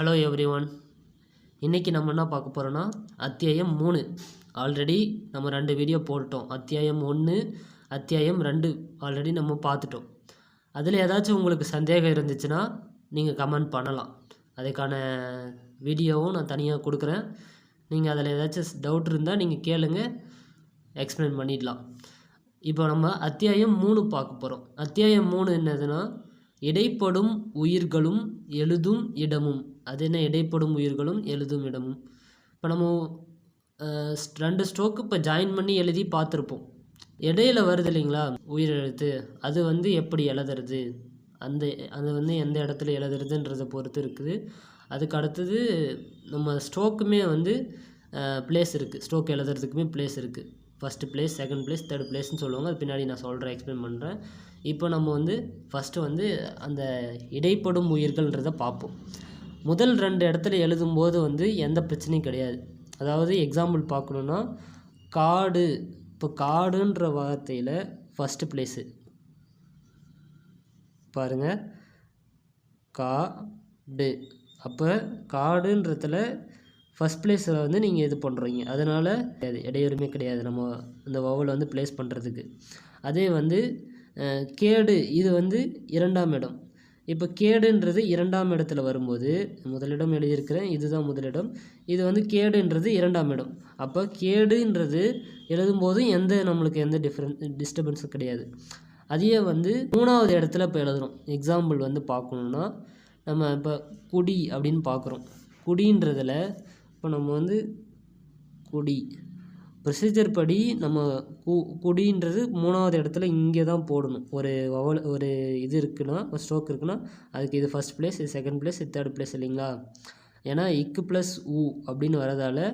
Hello everyone. இன்றைக்கி நம்ம என்ன பார்க்க போகிறோன்னா அத்தியாயம் 3. ஆல்ரெடி நம்ம 2 வீடியோ போட்டுட்டோம். அத்தியாயம் 1, அத்தியாயம் 2 ஆல்ரெடி நம்ம பார்த்துட்டோம். அதில் ஏதாச்சும் உங்களுக்கு சந்தேகம் இருந்துச்சுன்னா நீங்கள் கமெண்ட் பண்ணலாம். அதுக்கான வீடியோவும் நான் தனியாக கொடுக்குறேன். நீங்கள் அதில் ஏதாச்சும் டவுட் இருந்தால் நீங்கள் கேளுங்க, எக்ஸ்பிளைன் பண்ணிடலாம். இப்போ நம்ம அத்தியாயம் 3 பார்க்க போகிறோம். அத்தியாயம் 3 என்னதுன்னா இடைப்படும் உயிர்களும் எழுதும் இடமும். அது என்ன இடைப்படும் உயிர்களும் எழுதும் இடமும்? இப்போ நம்ம 2 ஸ்ட்ரோக்கு இப்போ ஜாயின் பண்ணி எழுதி பார்த்துருப்போம். இடையில வருது இல்லைங்களா உயிர் எழுத்து, அது எப்படி எழுதுறது, அது எந்த இடத்துல எழுதுறதுன்றதை பொறுத்து இருக்குது. அதுக்கு அடுத்தது நம்ம ஸ்ட்ரோக்குமே பிளேஸ் இருக்குது. ஸ்ட்ரோக் எழுதுறதுக்குமே பிளேஸ் இருக்குது. First place, second place, third பிளேஸ்ன்னு சொல்லுவாங்க. அது பின்னாடி நான் சொல்கிறேன், எக்ஸ்பிளைன் பண்ணுறேன். இப்போ நம்ம ஃபஸ்ட்டு அந்த இடைப்படும் உயிர்கள்ன்றதை பார்ப்போம். முதல் 2 இடத்துல எழுதும்போது எந்த பிரச்சனையும் கிடையாது. அதாவது எக்ஸாம்பிள் பார்க்கணுன்னா காடு. இப்போ காடுன்ற வார்த்தையில் ஃபஸ்ட்டு பிளேஸு பாருங்கள், காடு. அப்போ காடுன்றதுல ஃபஸ்ட் பிளேஸில் நீங்கள் இது பண்ணுறீங்க. அதனால் இடையூறுமே கிடையாது நம்ம அந்த வவலை பிளேஸ் பண்ணுறதுக்கு. அதே கேடு, இது 2ஆம் இடம். இப்போ கேடுன்றது 2ஆம் இடத்துல வரும்போது, முதலிடம் எழுதியிருக்கிறேன், இதுதான் முதலிடம். இது கேடுன்றது 2ஆம் இடம். அப்போ கேடுன்றது எழுதும்போதும் நம்மளுக்கு எந்த டிஸ்டர்பன்ஸும் கிடையாது. அதையே 3ஆவது இடத்துல இப்போ எழுதுகிறோம். எக்ஸாம்பிள் பார்க்கணுன்னா நம்ம இப்போ குடி அப்படின்னு பார்க்குறோம். குடின்றதில் இப்போ நம்ம குடி ப்ரொசீஜர் படி நம்ம குடின்றது 3ஆவது இடத்துல இங்கே தான் போடணும். ஒரு இது இருக்குன்னா, ஒரு ஸ்ட்ரோக் இருக்குன்னா அதுக்கு இது ஃபஸ்ட் பிளேஸ், இது செகண்ட் பிளேஸ், இது தேர்ட் பிளேஸ் இல்லைங்களா? ஏன்னா இக்கு ப்ளஸ் ஊ அப்படின்னு வரதால்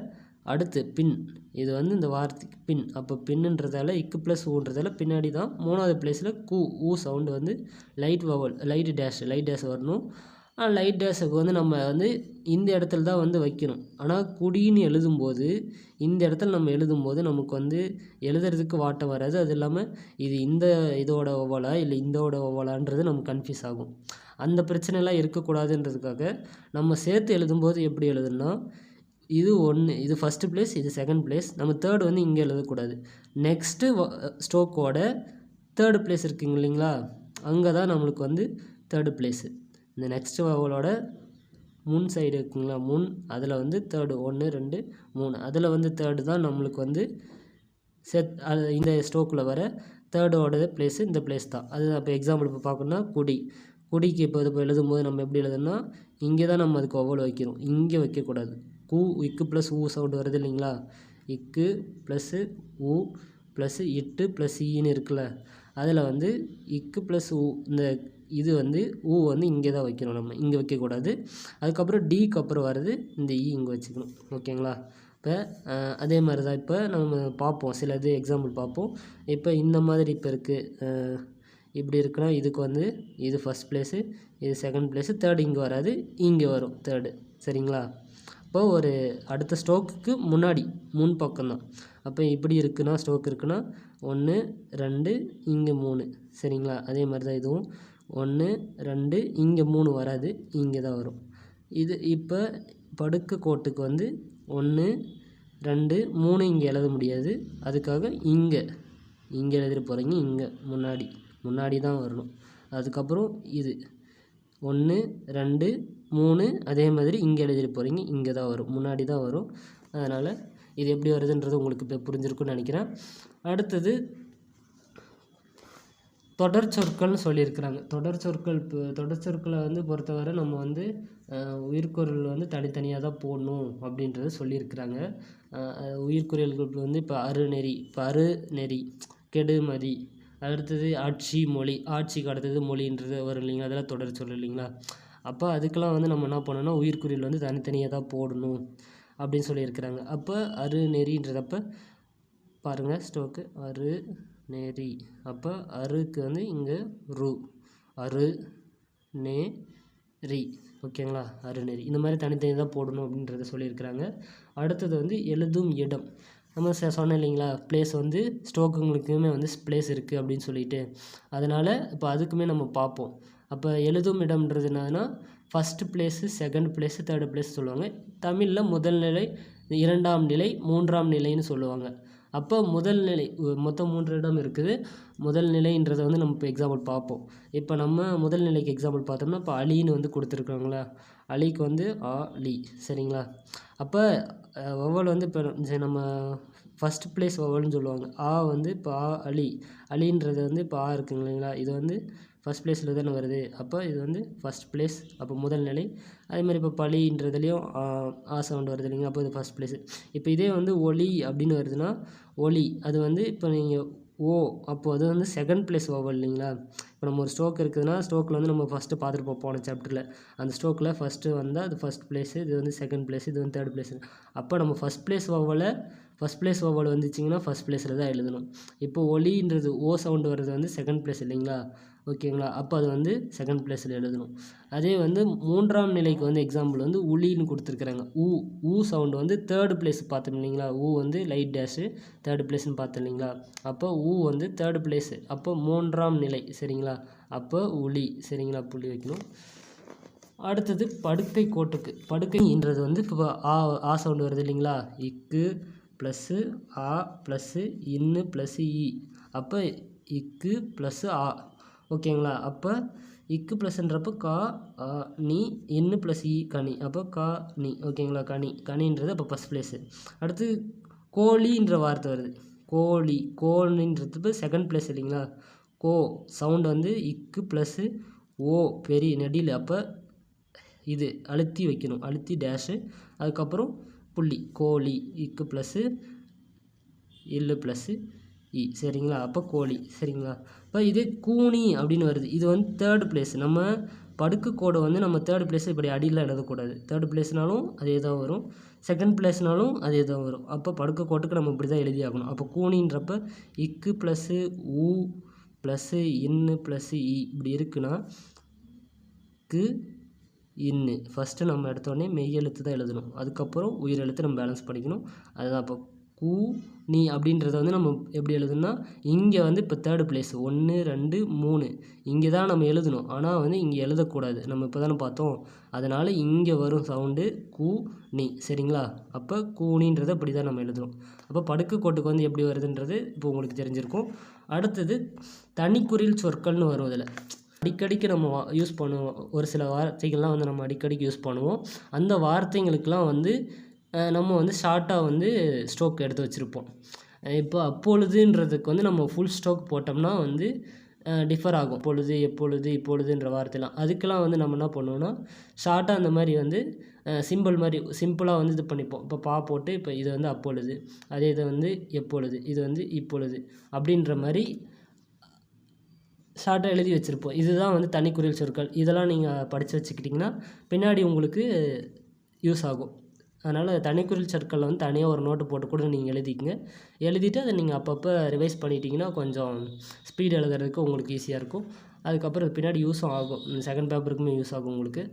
அடுத்து பின், இது இந்த வார்த்தைக்கு பின். அப்போ பின்னுன்றதால இக்கு ப்ளஸ் ஊன்றதால பின்னாடி தான் 3ஆவது பிளேஸில் ஊ sound light vowel, light dash வரணும். லைட் டேஷுக்கு நம்ம இந்த இடத்துல தான் வைக்கணும். ஆனால் குடின்னு எழுதும்போது இந்த இடத்துல நம்ம எழுதும்போது நமக்கு எழுதுறதுக்கு வாட்டம் வராது. அது இல்லாமல் இது இதோட ஒவ்வொலா இல்லை இதோட ஒவ்வொலான்றது நமக்கு கன்ஃபியூஸ் ஆகும். அந்த பிரச்சனைலாம் இருக்கக்கூடாதுன்றதுக்காக நம்ம சேர்த்து எழுதும்போது எப்படி எழுதுனா, இது 1, இது ஃபஸ்ட்டு பிளேஸ், இது செகண்ட் பிளேஸ். நம்ம தேர்டு இங்கே எழுதக்கூடாது. நெக்ஸ்ட்டு ஸ்ட்ரோக்கோட தேர்டு பிளேஸ் இருக்குங்க இல்லைங்களா, அங்கே தான் நம்மளுக்கு தேர்டு பிளேஸு. இந்த நெக்ஸ்ட் வவலோட முன் சைடு இருக்குங்களா, முன், அதில் தேர்டு 1, 2, 3, அதில் தேர்டு தான் நம்மளுக்கு இந்த ஸ்ட்ரோக்கில் வர தேர்டோட பிளேஸு இந்த பிளேஸ் தான். அது இப்போ எக்ஸாம்பிள் இப்போ பார்க்கணுன்னா குடிக்கு இப்போ எழுதும்போது நம்ம எப்படி எழுதுனா, இங்கே தான் நம்ம அதுக்கு வவல் வைக்கிறோம், இங்கே வைக்கக்கூடாது. இக்கு ப்ளஸ் ஊ சவுண்டு வருது இல்லைங்களா, இக்கு ப்ளஸ்ஸு ஊ ப்ளஸ்ஸு இட்டு ப்ளஸ் ஈன்னு இருக்குல்ல, அதில் இக்கு ப்ளஸ் ஊ, இந்த இது ஊ இங்கே தான் வைக்கணும், நம்ம இங்கே வைக்கக்கூடாது. அதுக்கப்புறம் டிக்கு அப்புறம் வருது இந்த இங்கே வச்சுக்கணும். ஓகேங்களா? இப்போ அதே மாதிரி தான் இப்போ நம்ம பார்ப்போம், சில எக்ஸாம்பிள் பார்ப்போம். இப்போ இந்த மாதிரி இப்போ இருக்குது, இப்படி இருக்குன்னா இதுக்கு இது ஃபஸ்ட் பிளேஸு, இது செகண்ட் பிளேஸு, தேர்டு இங்கே வராது, இங்கே வரும் தேர்டு. சரிங்களா? இப்போ ஒரு அடுத்த ஸ்ட்ரோக்குக்கு முன்னாடி முன் பக்கம் தான். அப்போ இப்படி இருக்குன்னா, ஸ்ட்ரோக் இருக்குன்னா 1, 2, இங்கே 3. சரிங்களா? அதே மாதிரி தான் இதுவும் 1, 2, இங்கே 3 வராது, இங்கே தான் வரும். இது இப்போ படுக்க கோட்டுக்கு 1, 2, 3 இங்கே எழுத முடியாது. அதுக்காக இங்கே எழுதிட்டு போகிறீங்க, இங்கே முன்னாடி தான் வரணும். அதுக்கப்புறம் இது 1, 2, 3, அதே மாதிரி இங்கே எழுதிட்டு போகிறீங்க, இங்கே தான் வரும், முன்னாடி தான் வரும். அதனால் இது எப்படி வருதுன்றது உங்களுக்கு இப்போ புரிஞ்சிருக்குன்னு நினைக்கிறேன். அடுத்தது தொடர் சொற்கள்னு சொல்லியிருக்கிறாங்க. தொடர் சொற்களை பொறுத்தவரை நம்ம உயிர்க்குறள் தனித்தனியாக தான் போடணும் அப்படின்றத சொல்லியிருக்கிறாங்க. உயிர்க்குறியல்கள் இப்போ அருநெறி, இப்போ அருநெறி, கெடுமதி, அடுத்தது ஆட்சி, மொழி, ஆட்சிக்கு அடுத்தது மொழின்றது வரும் இல்லைங்களா, அதெல்லாம் தொடர் சொல் இல்லைங்களா. அப்போ அதுக்கெல்லாம் நம்ம என்ன பண்ணோன்னா உயிர்க்குறியல் தனித்தனியாக தான் போடணும் அப்படின்னு சொல்லியிருக்கிறாங்க. அப்போ அருநெறின்றதப்போ பாருங்கள், ஸ்ட்ரோக்கு அரு நெறி. அப்போ அருக்கு இங்கே ரு, அரு நே ரி. ஓகேங்களா? அருநெறி. இந்த மாதிரி தனித்தனி தான் போடணும் அப்படின்றத சொல்லியிருக்கிறாங்க. அடுத்தது எழுதும் இடம். நம்ம சொன்னோம் இல்லைங்களா, பிளேஸ் ஸ்ட்ரோக்குங்களுக்குமே பிளேஸ் இருக்குது அப்படின்னு சொல்லிட்டு, அதனால் இப்போ அதுக்குமே நம்ம பார்ப்போம். அப்போ எழுதும் இடம்ன்றது என்னதுன்னா, first place, second place, third place சொல்லுவாங்க. தமிழில் முதல் நிலை, இரண்டாம் நிலை, மூன்றாம் நிலைன்னு சொல்லுவாங்க. அப்போ முதல் நிலை மொத்தம் 3 இடம் இருக்குது. முதல் நிலைன்றதை வந்து நம்ம இப்போ எக்ஸாம்பிள் பார்ப்போம். இப்போ நம்ம முதல் நிலைக்கு எக்ஸாம்பிள் பார்த்தோம்னா, இப்போ அலின்னு வந்து கொடுத்துருக்காங்களா, அலிக்கு வந்து லி, சரிங்களா. அப்போ வௌவல் வந்து இப்போ நம்ம ஃபஸ்ட் பிளேஸ் வௌவல்னு சொல்லுவாங்க. வந்து இப்போ அலி, அலின்றது வந்து இப்போ இருக்குங்க இல்லைங்களா, இது வந்து ஃபஸ்ட் பிளேஸில் தானே வருது. அப்போ இது வந்து ஃபஸ்ட் பிளேஸ், அப்போ முதல் நிலை. அதேமாதிரி இப்போ பலின்றதுலேயும் சவுண்ட் வருது இல்லைங்களா, அப்போ இது ஃபஸ்ட் பிளேஸு. இப்போ இதே வந்து ஒலி அப்படின்னு வருதுன்னா, ஒலி அது வந்து இப்போ நீங்கள் அப்போது அது வந்து செகண்ட் பிளேஸ் வௌவல் இல்லைங்களா. இப்போ நம்ம ஒரு ஸ்ட்ரோக் இருக்குதுன்னா, ஸ்ட்ரோக்கில் வந்து நம்ம ஃபஸ்ட்டு பார்த்துட்டு போன சாப்டரில் அந்த ஸ்ட்ரோக்கில் ஃபஸ்ட்டு வந்தால் அது ஃபஸ்ட் பிளேஸு, இது வந்து செகண்ட் பிளேஸு, இது வந்து தேர்ட் பிளேஸு. அப்போ நம்ம ஃபஸ்ட் பிளேஸ் வௌவல் வந்துச்சிங்கன்னா ஃபஸ்ட் பிளேஸில் தான் எழுதணும். இப்போ ஒலின்றது சவுண்டு வர்றது வந்து செகண்ட் பிளேஸ் இல்லைங்களா, ஓகேங்களா. அப்போ அது வந்து செகண்ட் பிளேஸில் எழுதணும். அதே வந்து மூன்றாம் நிலைக்கு வந்து எக்ஸாம்பிள் வந்து உளின்னு கொடுத்துருக்குறாங்க. சவுண்டு வந்து தேர்டு பிளேஸ் பார்த்தோம் இல்லைங்களா, வந்து லைட் டேஷு தேர்டு பிளேஸ்ன்னு பார்த்தோம் இல்லைங்களா. அப்போ வந்து தேர்டு பிளேஸு, அப்போ மூன்றாம் நிலை, சரிங்களா. அப்போ உளி, சரிங்களா, புள்ளி வைக்கணும். அடுத்தது படுக்கை கோட்டுக்கு, படுக்கைன்றது வந்து இப்போ சவுண்டு வருது இல்லைங்களா, இக்கு ப்ளஸ்ஸு ப்ளஸ்ஸு இன்னு ப்ளஸ்ஸு அப்போ இக்கு ப்ளஸ்ஸு ஓகேங்களா. அப்போ இக்கு ப்ளஸ்ன்றப்போ கா நீ, இன்னு ப்ளஸ் கனி, அப்போ கா நீ, ஓகேங்களா. கனின்றது அப்போ ஃபஸ்ட் பிளேஸு. அடுத்து கோழின்ற வார்த்தை வருது, கோழின்றது செகண்ட் பிளேஸ் இல்லைங்களா. சவுண்டு வந்து இக்கு ப்ளஸ்ஸு பெரிய நெடில், அப்போ இது அழுத்தி வைக்கணும், அழுத்தி டேஷு, அதுக்கப்புறம் புள்ளி, கோழி, இக்கு ப்ளஸ்ஸு இல்லு ப்ளஸ்ஸு சரிங்களா. அப்போ கோழி, சரிங்களா. இப்போ இதே கூனி அப்படின்னு வருது, இது வந்து தேர்டு பிளேஸ். நம்ம படுக்கு கோடை வந்து நம்ம தேர்டு பிளேஸ் இப்படி அடியில் எழுதக்கூடாது. தேர்டு பிளேஸ்னாலும் அதே தான் வரும், செகண்ட் பிளேஸ்னாலும் அதே தான் வரும். அப்போ படுக்க கோட்டுக்கு நம்ம இப்படி தான் எழுதி ஆகணும். அப்போ கூனின்றப்ப இக்கு ப்ளஸ்ஸு ப்ளஸ்ஸு இன்னு ப்ளஸ்ஸு இப்படி இருக்குன்னா க்கு இன்னு ஃபஸ்ட்டு நம்ம எடுத்தோடனே மெய் எழுத்து தான் எழுதணும், அதுக்கப்புறம் உயிர் எழுத்து நம்ம பேலன்ஸ் பண்ணிக்கணும். அதுதான் இப்போ நீ அப்படின்றத வந்து நம்ம எப்படி எழுதணும்னா, இங்கே வந்து இப்போ தேர்டு பிளேஸ் 1 2 3 இங்கே தான் நம்ம எழுதணும். ஆனால் வந்து இங்கே எழுதக்கூடாது, நம்ம இப்போ தானே பார்த்தோம். அதனால் இங்கே வரும் சவுண்டு நீ, சரிங்களா. அப்போ கூனின்றதை இப்படி தான் நம்ம எழுதணும். அப்போ படுக்கு கோட்டுக்கு வந்து எப்படி வருதுன்றது இப்போ உங்களுக்கு தெரிஞ்சிருக்கும். அடுத்தது தனிக்குறில் சொற்கள்னு வரும். இதில் அடிக்கடிக்கு நம்ம யூஸ் பண்ணுவோம், ஒரு சில வார்த்தைகள்லாம் வந்து நம்ம அடிக்கடிக்கு யூஸ் பண்ணுவோம். அந்த வார்த்தைங்களுக்கெலாம் வந்து நம்ம வந்து ஷார்ட்டாக வந்து ஸ்ட்ரோக் எடுத்து வச்சுருப்போம். இப்போ அப்பொழுதுன்றதுக்கு வந்து நம்ம ஃபுல் ஸ்ட்ரோக் போட்டோம்னா வந்து டிஃபர் ஆகும். பொழுது, எப்பொழுது, இப்பொழுதுன்ற வார்த்தைலாம், அதுக்கெல்லாம் வந்து நம்ம என்ன பண்ணுவோம்னா ஷார்ட்டாக அந்த மாதிரி வந்து சிம்பிள் மாதிரி சிம்பிளாக வந்து இது பண்ணிப்போம். இப்போ போட்டு இப்போ இது வந்து அப்பொழுது, அதே இதை வந்து எப்பொழுது, இது வந்து இப்பொழுது அப்படின்ற மாதிரி ஷார்ட்டாக எழுதி வச்சுருப்போம். இதுதான் வந்து தனிக்குறில் சொற்கள். இதெல்லாம் நீங்கள் படித்து வச்சுக்கிட்டிங்கன்னா பின்னாடி உங்களுக்கு யூஸ் ஆகும். அதனால் தனிக்குறில் சொற்களில் வந்து தனியாக ஒரு நோட்டு போட்டு கூட நீங்கள் எழுதிக்கங்க. எழுதிட்டு அதை நீங்கள் அப்பப்போ ரிவைஸ் பண்ணிட்டீங்கன்னா கொஞ்சம் ஸ்பீட் எழுதுறதுக்கு உங்களுக்கு ஈஸியாக இருக்கும். அதுக்கப்புறம் பின்னாடி யூஸும் ஆகும், செகண்ட் பேப்பருக்குமே யூஸ் ஆகும் உங்களுக்கு.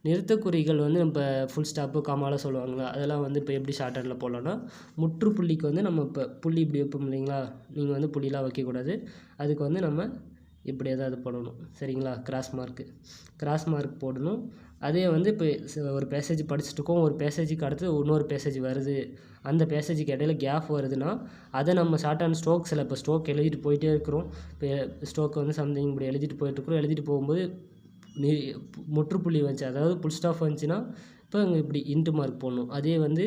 நிறுத்தக்குறிகள் வந்து நம்ம ஃபுல் ஸ்டாப்பு காமாலாம் சொல்லுவாங்களா, அதெல்லாம் வந்து இப்போ எப்படி ஷார்ட் ஹேண்டில் போடலான்னா, முற்றுப்புள்ளிக்கு வந்து நம்ம இப்போ புள்ளி இப்படி வைப்போம் இல்லைங்களா, நீங்கள் வந்து புள்ளிலாம் வைக்கக்கூடாது. அதுக்கு வந்து நம்ம இப்படி ஏதாவது போடணும், சரிங்களா. கிராஸ் மார்க் போடணும். அதே வந்து இப்போ ஒரு பேசேஜ் படிச்சுட்டுருக்கோம், ஒரு பேசேஜுக்கு அடுத்து இன்னொரு பேசேஜ் வருது, அந்த பேசேஜுக்கு இடையில கேப் வருதுன்னா அதை நம்ம ஷார்ட் அண்ட் ஸ்ட்ரோக்ஸில் இப்போ ஸ்ட்ரோக் எழுதிட்டு போயிட்டே இருக்கிறோம். இப்போ ஸ்ட்ரோக் வந்து சம்திங் இப்படி எழுதிட்டு போயிட்டுருக்குறோம். எழுதிட்டு போகும்போது முற்றுப்புள்ளி வந்துச்சு, அதாவது புல் ஸ்டாப் வந்துச்சுன்னா இப்போ இங்கே இப்படி இன்ட்டு மார்க் போடணும். அதே வந்து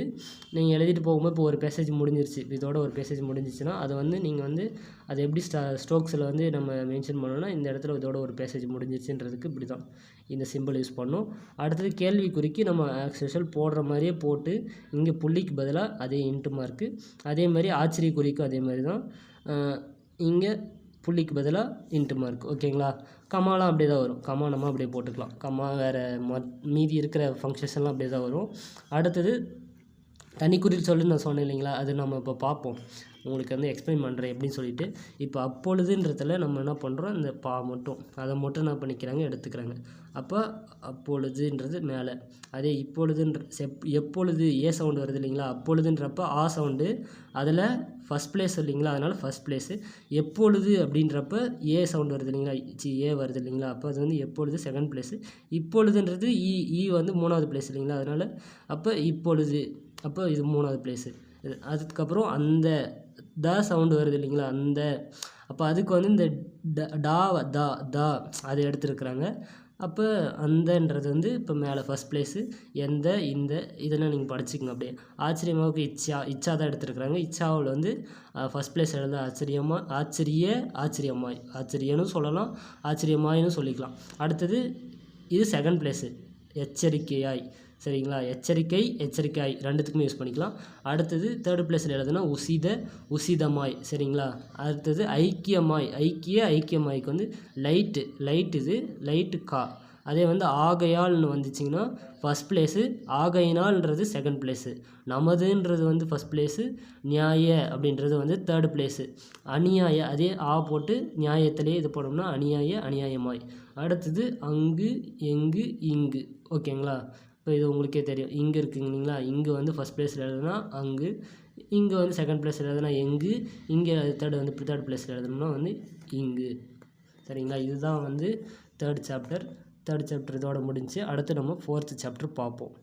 நீங்கள் எழுதிட்டு போகும்போது இப்போ ஒரு பேசேஜ் முடிஞ்சிருச்சு, இதோட ஒரு பேசேஜ் முடிஞ்சிச்சுன்னா அதை வந்து நீங்கள் வந்து அதை எப்படி ஸ்ட்ரோக்ஸில் வந்து நம்ம மென்ஷன் பண்ணோன்னா, இந்த இடத்துல இதோட ஒரு பேசேஜ் முடிஞ்சிச்சுன்றதுக்கு இப்படி தான் இந்த சிம்பிள் யூஸ் பண்ணணும். அடுத்தது கேள்விக்குறிக்கு நம்ம ஆக்சுவல் போடுற மாதிரியே போட்டு இங்கே புள்ளிக்கு பதிலாக அதே இன்ட்டு மார்க்கு, அதே மாதிரி ஆச்சரியக்குறிக்கும் அதே மாதிரி தான், இங்கே புள்ளிக்கு பதிலாக இன்ட்டு மார்க், ஓகேங்களா. கமாலாம் அப்படியே தான் வரும், கமா நம்ம அப்படியே போட்டுக்கலாம். கமா வேறு மீதி இருக்கிற ஃபங்க்ஷன்ஸ்லாம் அப்படியே தான் வரும். அடுத்தது தனிக்குறில் சொல்லி நான் சொன்னேன் இல்லைங்களா, அது நம்ம இப்போ பார்ப்போம். உங்களுக்கு வந்து எக்ஸ்பிளைன் பண்ணுறேன் எப்படின்னு சொல்லிட்டு. இப்போ அப்பொழுதுன்றதுல நம்ம என்ன பண்ணுறோம், இந்த பா மட்டும் அதை மட்டும் என்ன பண்ணிக்கிறாங்க எடுத்துக்கிறாங்க. அப்போ அப்பொழுதுன்றது மேலே, அதே இப்பொழுதுன்ற எப்பொழுது ஏ சவுண்டு வருது இல்லைங்களா, அப்பொழுதுன்றப்போ ஆ சவுண்டு அதில் ஃபஸ்ட் பிளேஸ் இல்லைங்களா, அதனால் ஃபஸ்ட் பிளேஸு. எப்பொழுது அப்படின்றப்ப ஏ சவுண்டு வருது இல்லைங்களா, ஏ வருது இல்லைங்களா, அப்போ அது வந்து எப்பொழுது செகண்ட் பிளேஸு. இப்பொழுதுன்றது ஈ வந்து 3வது பிளேஸ் இல்லைங்களா, அதனால் அப்போ இப்பொழுது, அப்போ இது 3வது பிளேஸு. அதுக்கப்புறம் அந்த சவுண்டு வருது இல்லைங்களா, அந்த, அப்போ அதுக்கு வந்து இந்த தா அதை எடுத்துருக்குறாங்க. அப்போ அந்தன்றது வந்து இப்போ மேலே ஃபஸ்ட் பிளேஸு. இந்த இதெல்லாம் நீங்கள் படிச்சுக்கங்க அப்படியே. ஆச்சரியமாவுக்கு இச்சா தான் எடுத்துருக்குறாங்க. இச்சாவில் வந்து ஃபஸ்ட் பிளேஸ் எழுத ஆச்சரியம்னு சொல்லலாம், ஆச்சரியமாயின்னு சொல்லிக்கலாம். அடுத்தது இது செகண்ட் பிளேஸு, எச்சரிக்கையாய். சரிங்களா, எச்சரிக்கையாய் ரெண்டுத்துக்குமே யூஸ் பண்ணிக்கலாம். அடுத்தது தேர்டு பிளேஸில் எழுதுனா உசிதமாய். சரிங்களா, அடுத்தது ஐக்கியமாய்க்கு வந்து லைட்டு கா. அதே வந்து ஆகையால்னு வந்துச்சிங்கன்னா ஃபஸ்ட் பிளேஸு, ஆகையினால்ன்றது செகண்ட் பிளேஸு, நமதுன்றது வந்து ஃபஸ்ட் பிளேஸு, நியாய அப்படின்றது வந்து தேர்டு பிளேஸு, அநியாய அதே ஆ போட்டு நியாயத்திலே இது போடணும்னா அநியாயமாய். அடுத்தது அங்கு, எங்கு, இங்கு. ஓகேங்களா, இப்போ இது உங்களுக்கே தெரியும். இங்கே இருக்குங்க இல்லைங்களா, இங்கே வந்து ஃபஸ்ட் பிளேஸில் எழுதுனா அங்கு, இங்கே வந்து செகண்ட் பிளேஸில் எழுதுனா எங்கு, இங்கே தேர்ட் பிளேஸில் எழுதணும்னா வந்து இங்கு. சரிங்களா, இதுதான் வந்து தேர்ட் சாப்டர் இதோட முடிஞ்சு. அடுத்து நம்ம 4th சாப்டர் பார்ப்போம்.